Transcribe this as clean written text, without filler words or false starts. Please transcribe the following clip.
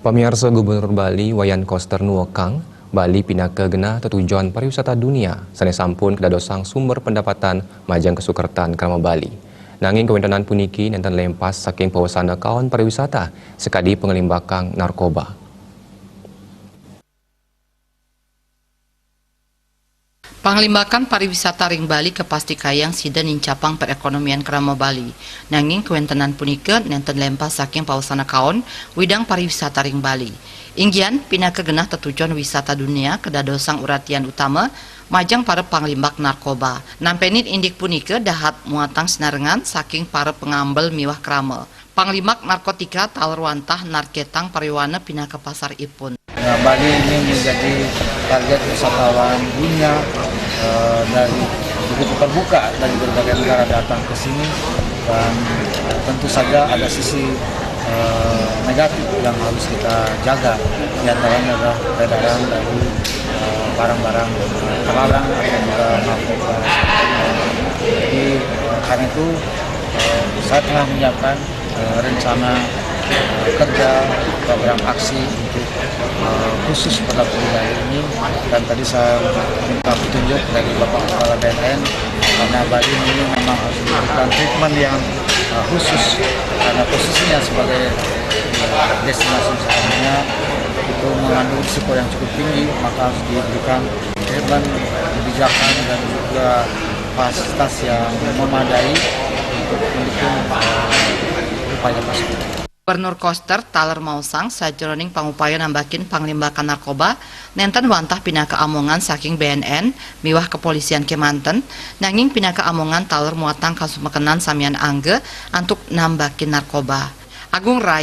Pemirsa Gubernur Bali Wayan Koster Nuokang, Bali pinaka genah tujuan pariwisata dunia, sanes sampun kedadosang sumber pendapatan majang kesukertan Krama Bali. Nanging kewentenan puniki nenten lempas saking pawasana kawan pariwisata sekadi pengelimbakang narkoba. Panglimbakan pariwisata ring Bali kepasti kayang sida nincapang perekonomian Krama Bali. Nanging kewentenan punika nenten lempas saking pawasana kaon widang pariwisata ring Bali. Inggian pinaka genah tetujuan wisata dunia kedadosang uratian utama majang para panglimbak narkoba. Nampenin indik punika dahat muatang sinarengan saking para pengambel miwah krama. Panglimbak narkotika talruantah narketang pariwana pinaka pasar ipun. Nah, Bali ini menjadi target wisatawan dunia dari begitu terbuka dari berbagai negara datang ke sini, dan tentu saja ada sisi negatif yang harus kita jaga, di antaranya adalah peredaran dari barang-barang terlarang atau juga narkoba. Jadi karena itu saya telah menyiapkan rencana kerja program aksi untuk khusus pada budaya ini, dan tadi saya minta petunjuk dari Bapak Kepala BNN karena Bali ini memang harus diberikan treatment yang khusus karena posisinya sebagai destinasi wisatanya itu mengandung risiko yang cukup tinggi, maka harus diberikan treatment kebijakan dan juga fasilitas yang memadai untuk mendukung upaya tersebut. Gubernur Koster taler mausang sajroning pangupaya nambakin panglimbakan narkoba nenten wantah pinaka amongan saking BNN miwah kepolisian Kemanten, nanging pinaka amongan taler muatang kasumekenan samian angge untuk nambakin narkoba. Agung Rai